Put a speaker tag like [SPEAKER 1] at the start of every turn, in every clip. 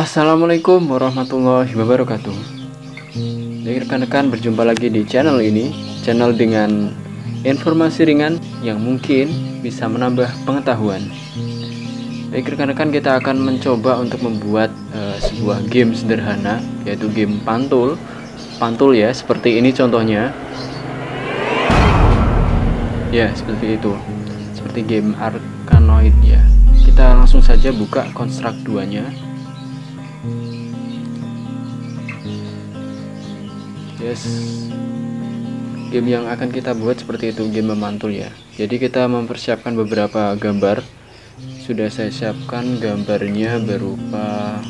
[SPEAKER 1] Assalamualaikum warahmatullahi wabarakatuh. Jadi rekan-rekan, berjumpa lagi di channel ini, channel dengan informasi ringan yang mungkin bisa menambah pengetahuan. Baik rekan-rekan, kita akan mencoba untuk membuat sebuah game sederhana, yaitu game pantul ya, seperti ini contohnya. Ya, seperti itu. Seperti game Arkanoid ya. Kita langsung saja buka Construct 2-nya. Yes, game yang akan kita buat seperti itu, game memantul ya. Jadi kita mempersiapkan beberapa gambar. Sudah saya siapkan gambarnya berupa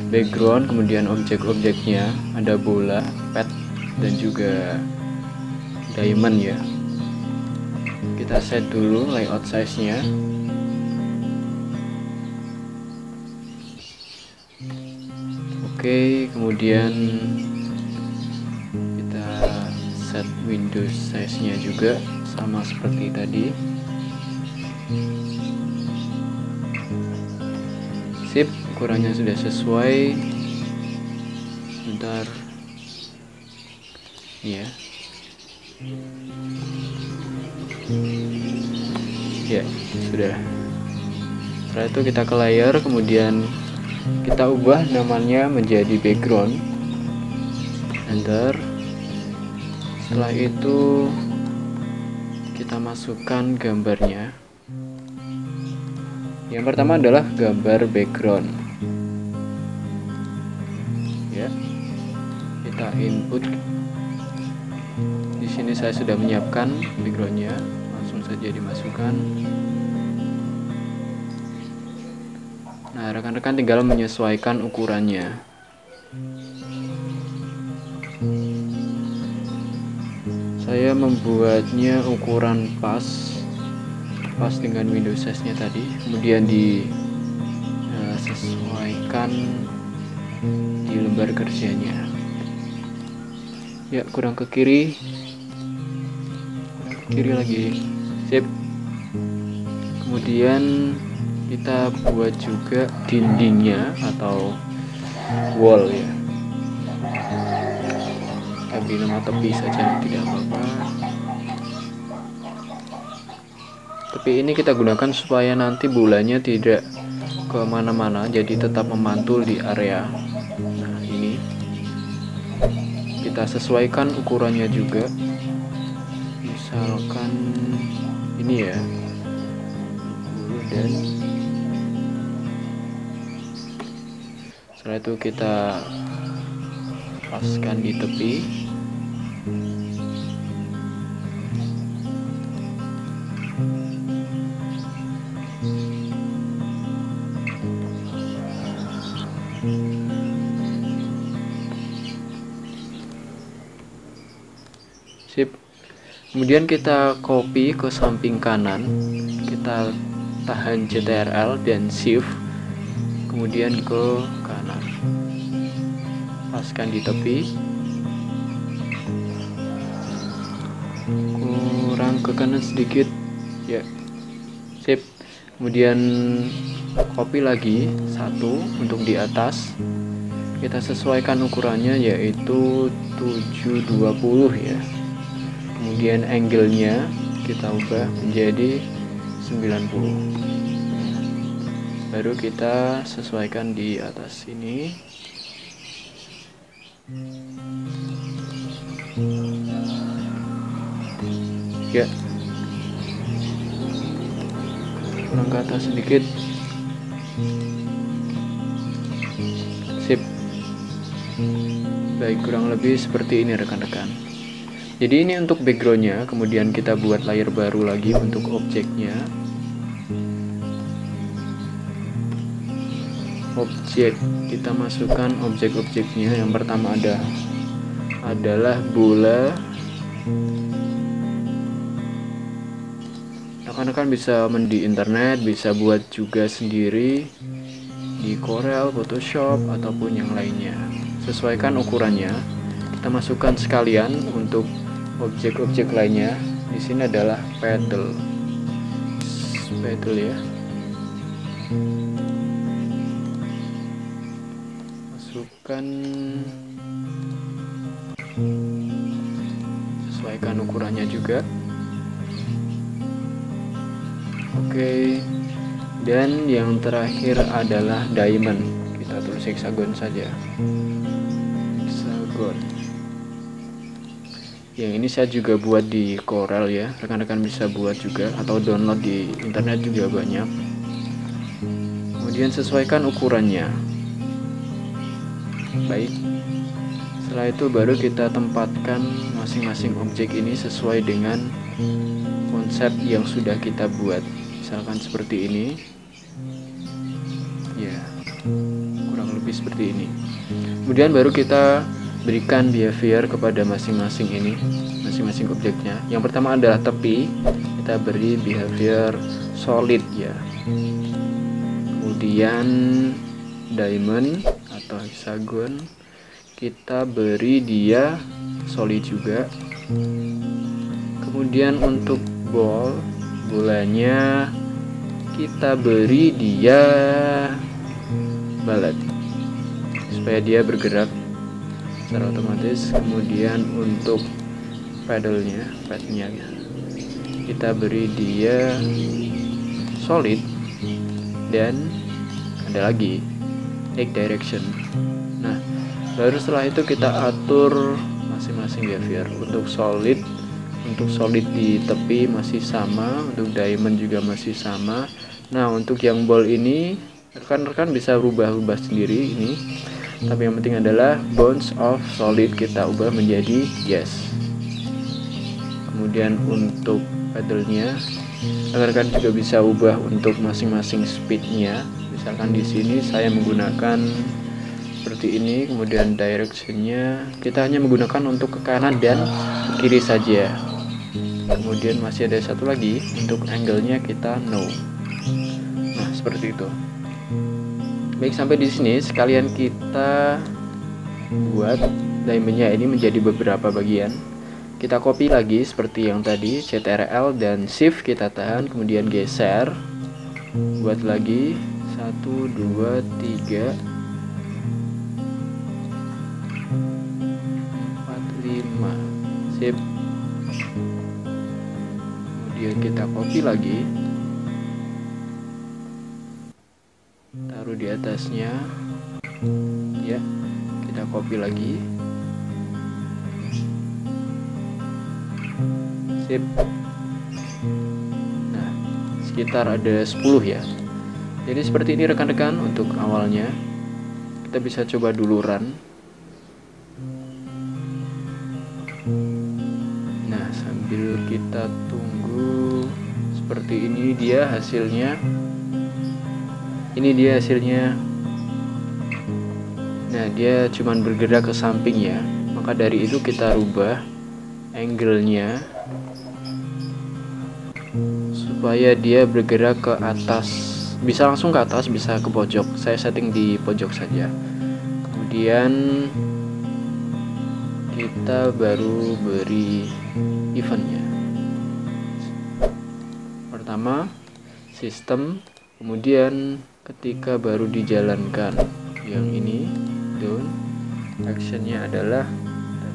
[SPEAKER 1] background, kemudian objek-objeknya, ada bola, pet, dan juga diamond ya. Kita set dulu layout size-nya. Oke, kemudian set Windows size-nya juga sama seperti tadi. Sip, ukurannya sudah sesuai. Bentar. Ya. Ya, sudah. Setelah itu kita ke layer, kemudian kita ubah namanya menjadi background. Enter. Setelah itu kita masukkan gambarnya. Yang pertama adalah gambar background. Ya. Kita input. Di sini saya sudah menyiapkan backgroundnya, langsung saja dimasukkan. Nah, rekan-rekan tinggal menyesuaikan ukurannya. Saya membuatnya ukuran pas dengan Windows size-nya tadi, kemudian disesuaikan di lembar kerjanya. Ya, kurang ke kiri lagi. Sip. Kemudian kita buat juga dindingnya atau wall ya. Beri nama tepi saja, tidak apa-apa. Tepi ini kita gunakan supaya nanti bolanya tidak kemana-mana, jadi tetap memantul di area. Nah, ini kita sesuaikan ukurannya juga. Misalkan ini ya, dan setelah itu kita paskan di tepi. Sip. Kemudian kita copy ke samping kanan, kita tahan Ctrl dan Shift, kemudian ke kanan, paskan di tepi, kurang ke kanan sedikit ya. Sip. Kemudian copy lagi satu untuk di atas, kita sesuaikan ukurannya yaitu 720 ya. Kemudian angle-nya kita ubah menjadi 90. Baru kita sesuaikan di atas sini. Ya. Kurang ke atas sedikit. Sip. Baik, kurang lebih seperti ini rekan-rekan. Jadi ini untuk backgroundnya, kemudian kita buat layer baru lagi untuk objeknya. Objek, kita masukkan objek-objeknya. Yang pertama adalah bola. Rekan-rekan bisa di internet, bisa buat juga sendiri di Corel, Photoshop, ataupun yang lainnya. Sesuaikan ukurannya. Kita masukkan sekalian untuk objek-objek lainnya. Di sini adalah pedal ya. sesuaikan ukurannya juga. Oke, dan yang terakhir adalah diamond. Kita tulis hexagon saja. Hexagon. Yang ini saya juga buat di Corel ya, rekan-rekan bisa buat juga atau download di internet juga banyak. Kemudian sesuaikan ukurannya. Baik, setelah itu baru kita tempatkan masing-masing objek ini sesuai dengan konsep yang sudah kita buat. Misalkan seperti ini ya, kurang lebih seperti ini. Kemudian baru kita berikan behavior kepada masing-masing objeknya. Yang pertama adalah tepi, kita beri behavior solid ya. Kemudian diamond atau hexagon, kita beri dia solid juga. Kemudian untuk bolanya kita beri dia bullet supaya dia bergerak secara otomatis. Kemudian untuk padnya kita beri dia solid, dan ada lagi take direction. Nah, baru setelah itu kita atur masing-masing behavior. Untuk solid di tepi masih sama, untuk diamond juga masih sama. Nah, untuk yang ball ini rekan-rekan bisa rubah-rubah sendiri ini. Tapi yang penting adalah bounce of solid kita ubah menjadi yes. Kemudian untuk paddle-nya, rekan-rekan juga bisa ubah untuk masing-masing speed-nya. Misalkan di sini saya menggunakan seperti ini. Kemudian direction-nya kita hanya menggunakan untuk ke kanan dan ke kiri saja. Kemudian masih ada satu lagi, untuk angle-nya kita no. Nah, seperti itu. Baik, sampai di sini sekalian kita buat diamond-nya ini menjadi beberapa bagian. Kita copy lagi seperti yang tadi, Ctrl dan Shift kita tahan, kemudian geser. Buat lagi 1, 2, 3, 4, 5. Sip. Kemudian kita copy lagi, taruh di atasnya ya, kita copy lagi. Sip. Nah, sekitar ada 10 ya. Jadi seperti ini rekan-rekan untuk awalnya. Kita bisa coba dulu run. Nah, sambil kita tunggu, seperti ini dia hasilnya. Ini dia hasilnya. Nah, dia cuman bergerak ke samping ya. Maka dari itu kita rubah angle-nya supaya dia bergerak ke atas. Bisa langsung ke atas, bisa ke pojok. Saya setting di pojok saja. Kemudian kita baru beri eventnya. Pertama sistem, kemudian ketika baru dijalankan yang ini down, actionnya adalah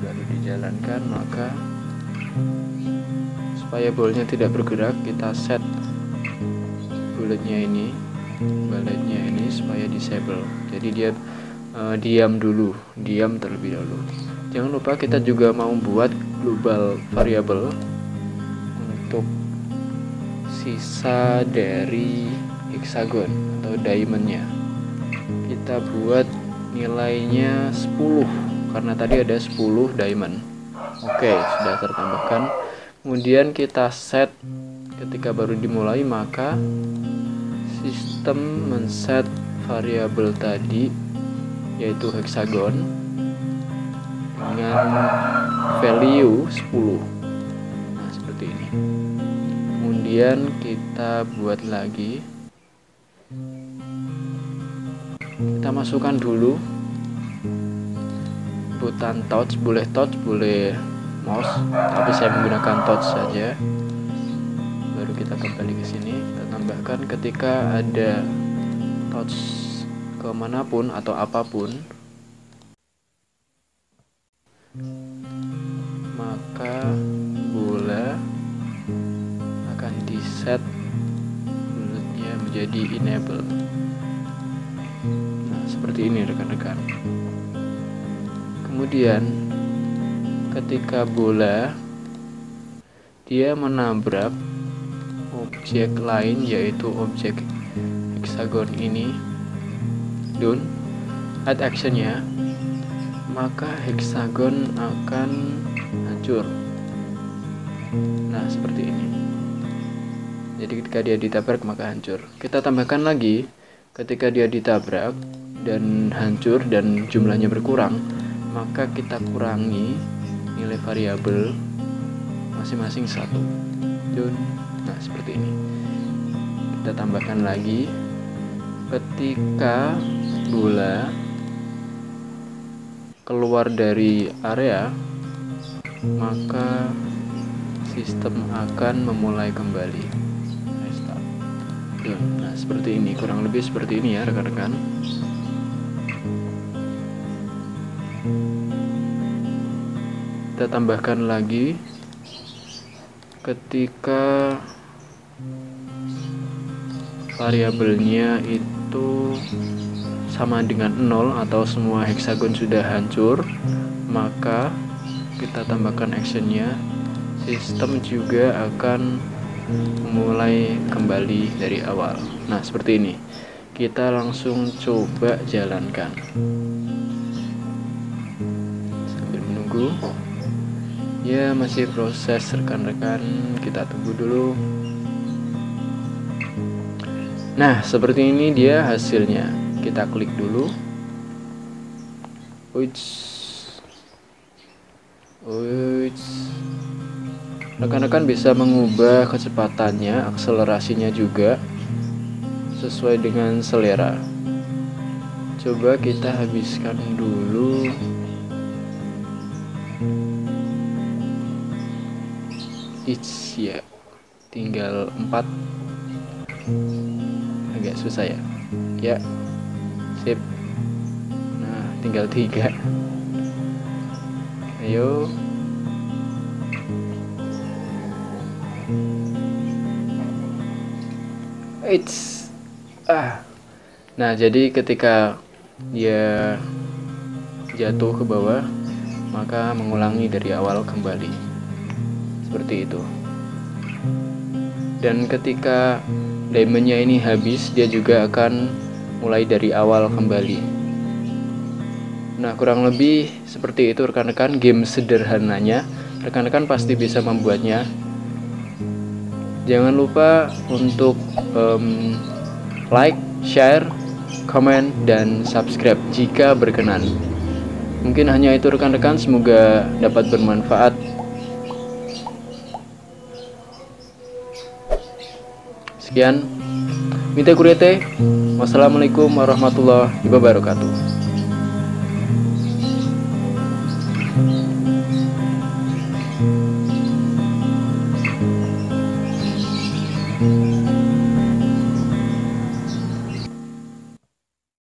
[SPEAKER 1] baru dijalankan, maka supaya bolanya tidak bergerak kita set bulletnya ini supaya disable. Jadi dia diam terlebih dahulu. Jangan lupa kita juga mau buat global variable untuk sisa dari hexagon atau diamondnya. Kita buat nilainya 10 karena tadi ada 10 diamond. Oke, sudah tertambahkan. Kemudian kita set ketika baru dimulai, maka sistem men-set variabel tadi yaitu hexagon dengan value 10. Nah, seperti ini. Kemudian kita buat lagi. Kita masukkan dulu button touch, boleh mouse, tapi saya menggunakan touch saja. Baru kita kembali ke sini, kita tambahkan ketika ada touch kemanapun atau apapun, maka bola akan di set bulatnya menjadi enable. Nah, seperti ini rekan-rekan. Kemudian ketika bola dia menabrak objek lain, yaitu objek hexagon ini, done, add actionnya, maka hexagon akan hancur. Nah, seperti ini. Jadi ketika dia ditabrak maka hancur. Kita tambahkan lagi, ketika dia ditabrak dan hancur dan jumlahnya berkurang, maka kita kurangi nilai variabel masing-masing 1. Done. Nah, seperti ini. Kita tambahkan lagi, ketika bola keluar dari area, maka sistem akan memulai kembali. Restart. Done. Nah, seperti ini, kurang lebih seperti ini ya rekan-rekan. Kita tambahkan lagi, ketika variabelnya itu sama dengan 0 atau semua hexagon sudah hancur, maka kita tambahkan actionnya, sistem juga akan memulai kembali dari awal. Nah, seperti ini. Kita langsung coba jalankan sambil menunggu. Ya, masih proses rekan-rekan, kita tunggu dulu. Nah, seperti ini dia hasilnya. Kita klik dulu. Rekan-rekan bisa mengubah kecepatannya, akselerasinya juga sesuai dengan selera. Coba kita habiskan dulu. Ya, tinggal 4. Agak susah ya. Ya, sip. Nah, tinggal 3. Ayo. Nah, jadi ketika dia jatuh ke bawah, maka mengulangi dari awal kembali. Seperti itu. Dan ketika diamondnya ini habis, dia juga akan mulai dari awal kembali. Nah, kurang lebih seperti itu rekan-rekan game sederhananya. Rekan-rekan pasti bisa membuatnya. Jangan lupa untuk like, share, komen, dan subscribe jika berkenan. Mungkin hanya itu rekan-rekan, semoga dapat bermanfaat. Sekian, Mite Kurete. Wassalamualaikum warahmatullahi wabarakatuh.